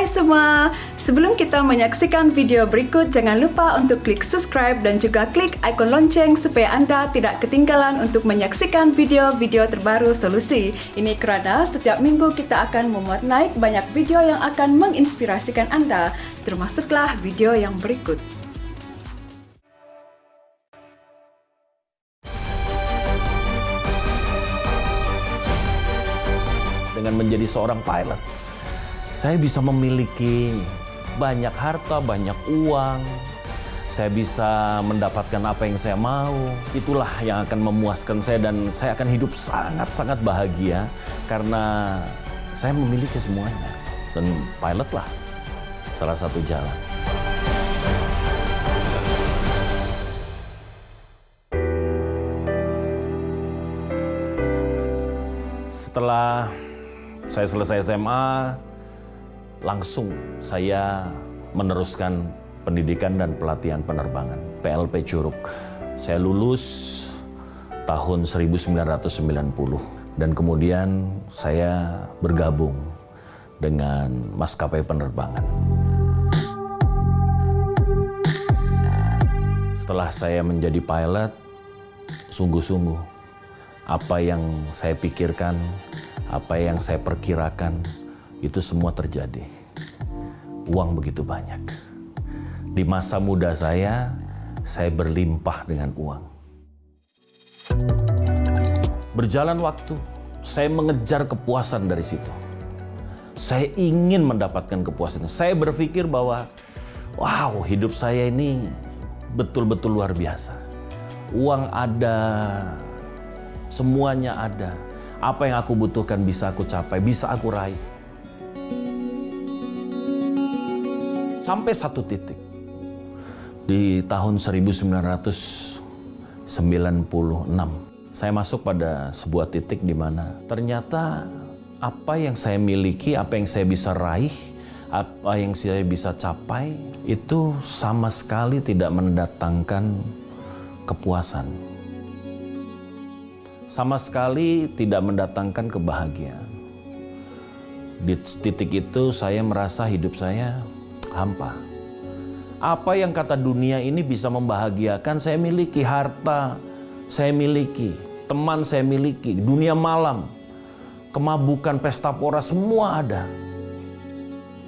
Hai semua, sebelum kita menyaksikan video berikut, jangan lupa untuk klik subscribe dan juga klik ikon lonceng supaya Anda tidak ketinggalan untuk menyaksikan video-video terbaru Solusi. Ini kerana setiap minggu kita akan memuat naik banyak video yang akan menginspirasikan Anda, termasuklah video yang berikut. Dengan menjadi seorang pilot, saya bisa memiliki banyak harta, banyak uang. Saya bisa mendapatkan apa yang saya mau. Itulah yang akan memuaskan saya dan saya akan hidup sangat-sangat bahagia karena saya memiliki semuanya. Dan pilotlah salah satu jalan. Setelah saya selesai SMA, langsung saya meneruskan pendidikan dan pelatihan penerbangan, PLP Curug. Saya lulus tahun 1990 dan kemudian saya bergabung dengan maskapai penerbangan. Setelah saya menjadi pilot, sungguh-sungguh apa yang saya pikirkan, apa yang saya perkirakan, itu semua terjadi. Uang begitu banyak. Di masa muda saya berlimpah dengan uang. Berjalan waktu, saya mengejar kepuasan dari situ. Saya ingin mendapatkan kepuasan. Saya berpikir bahwa, wow, hidup saya ini betul-betul luar biasa. Uang ada, semuanya ada. Apa yang aku butuhkan bisa aku capai, bisa aku raih. Sampai satu titik. Di tahun 1996, saya masuk pada sebuah titik di mana ternyata apa yang saya miliki, apa yang saya bisa raih, apa yang saya bisa capai, itu sama sekali tidak mendatangkan kepuasan. Sama sekali tidak mendatangkan kebahagiaan. Di titik itu saya merasa hidup saya hampa. Apa yang kata dunia ini bisa membahagiakan saya miliki, harta saya miliki, teman saya miliki, dunia malam, kemabukan, pesta pora, semua ada.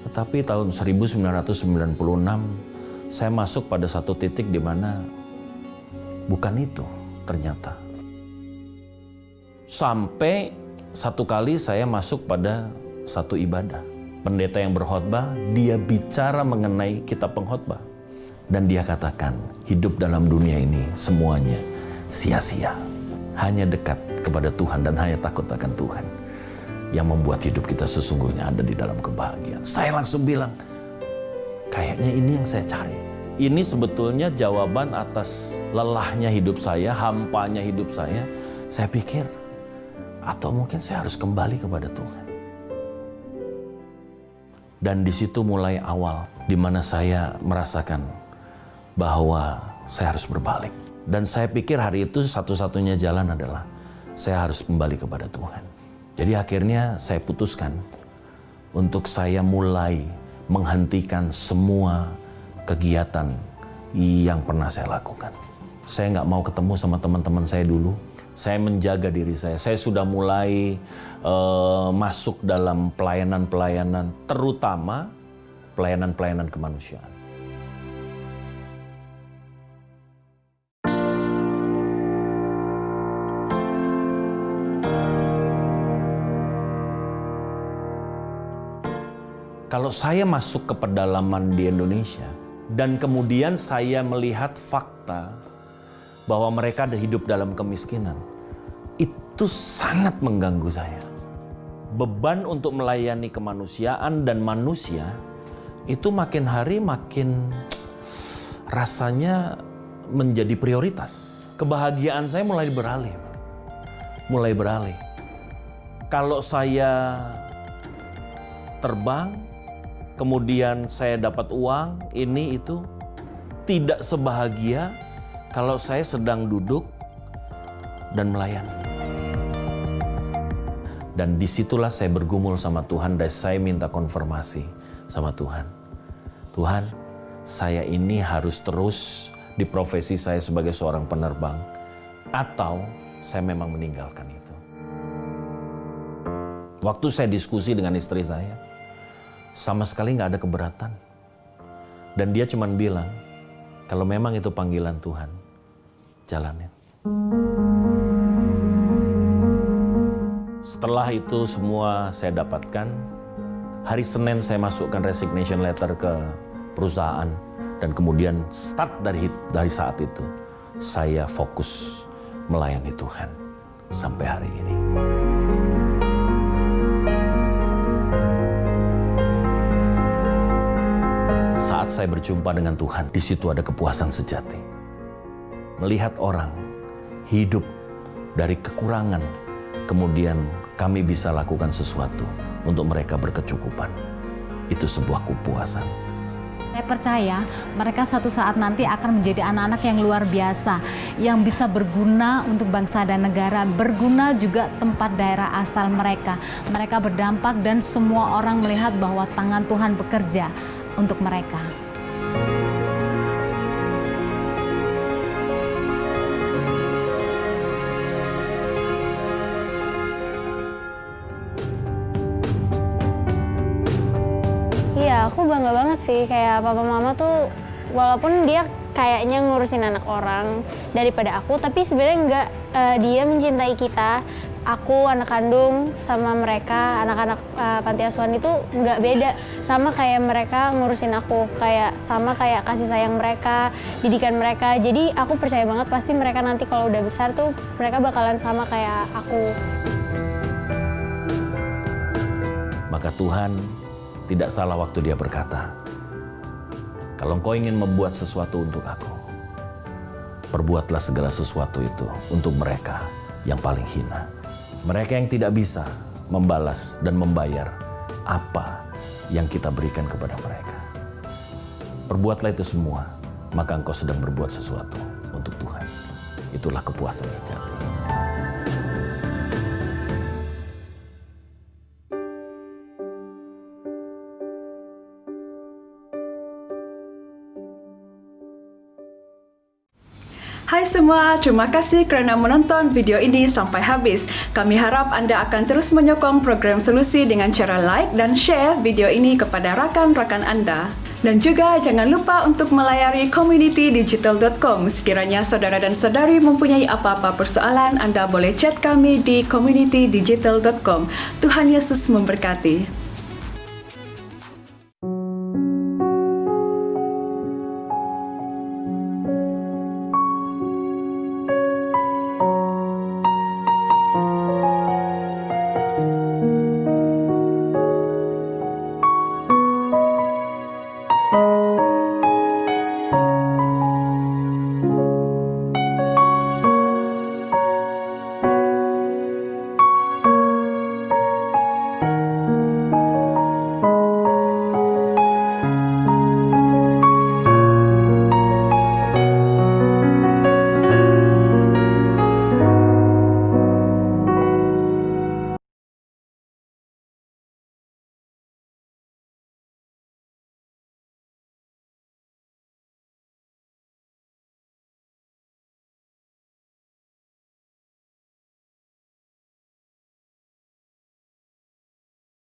Tetapi tahun 1996 saya masuk pada satu titik di mana bukan itu ternyata. Sampai satu kali saya masuk pada satu ibadah. Pendeta yang berkhotbah, dia bicara mengenai kitab pengkhotbah. Dan dia katakan, hidup dalam dunia ini semuanya sia-sia. Hanya dekat kepada Tuhan dan hanya takut akan Tuhan yang membuat hidup kita sesungguhnya ada di dalam kebahagiaan. Saya langsung bilang, kayaknya ini yang saya cari. Ini sebetulnya jawaban atas lelahnya hidup saya, hampanya hidup saya. Saya pikir, atau mungkin saya harus kembali kepada Tuhan. Dan di situ mulai awal, di mana saya merasakan bahwa saya harus berbalik. Dan saya pikir hari itu satu-satunya jalan adalah saya harus kembali kepada Tuhan. Jadi akhirnya saya putuskan untuk saya mulai menghentikan semua kegiatan yang pernah saya lakukan. Saya nggak mau ketemu sama teman-teman saya dulu. Saya menjaga diri saya. Saya sudah mulai masuk dalam pelayanan-pelayanan, terutama pelayanan-pelayanan kemanusiaan. Kalau saya masuk ke pedalaman di Indonesia, dan kemudian saya melihat fakta bahwa mereka ada hidup dalam kemiskinan, itu sangat mengganggu saya. Beban untuk melayani kemanusiaan dan manusia itu makin hari makin rasanya menjadi prioritas. Kebahagiaan saya mulai beralih. Kalau saya terbang, kemudian saya dapat uang, ini itu tidak sebahagia kalau saya sedang duduk dan melayani. Dan disitulah saya bergumul sama Tuhan dan saya minta konfirmasi. sama Tuhan. Tuhan, saya ini harus terus di profesi saya sebagai seorang penerbang, atau saya memang meninggalkan itu. Waktu saya diskusi dengan istri saya, sama sekali nggak ada keberatan. Dan dia cuma bilang, kalau memang itu panggilan Tuhan, jalanin. Setelah itu semua saya dapatkan, hari Senin saya masukkan resignation letter ke perusahaan. Dan kemudian start dari saat itu, saya fokus melayani Tuhan sampai hari ini. Saat saya berjumpa dengan Tuhan, di situ ada kepuasan sejati. Melihat orang hidup dari kekurangan, kemudian kami bisa lakukan sesuatu untuk mereka berkecukupan. Itu sebuah kepuasan. Saya percaya mereka suatu saat nanti akan menjadi anak-anak yang luar biasa, yang bisa berguna untuk bangsa dan negara, berguna juga tempat daerah asal mereka. Mereka berdampak dan semua orang melihat bahwa tangan Tuhan bekerja untuk mereka. Iya, aku bangga banget sih, kayak papa mama tuh walaupun dia kayaknya ngurusin anak orang daripada aku, tapi sebenarnya enggak, dia mencintai kita. Aku anak kandung sama mereka, anak-anak panti asuhan itu nggak beda, sama kayak mereka ngurusin aku, kayak sama kayak kasih sayang mereka, didikan mereka. Jadi aku percaya banget pasti mereka nanti kalau udah besar tuh mereka bakalan sama kayak aku. Maka Tuhan tidak salah waktu Dia berkata, kalau engkau ingin membuat sesuatu untuk aku, perbuatlah segala sesuatu itu untuk mereka yang paling hina. Mereka yang tidak bisa membalas dan membayar apa yang kita berikan kepada mereka. Perbuatlah itu semua, maka engkau sedang berbuat sesuatu untuk Tuhan. Itulah kepuasan sejati. Hai semua, terima kasih kerana menonton video ini sampai habis. Kami harap anda akan terus menyokong program Solusi dengan cara like dan share video ini kepada rakan-rakan anda. Dan juga jangan lupa untuk melayari communitydigital.com. Sekiranya saudara dan saudari mempunyai apa-apa persoalan, anda boleh chat kami di communitydigital.com. Tuhan Yesus memberkati.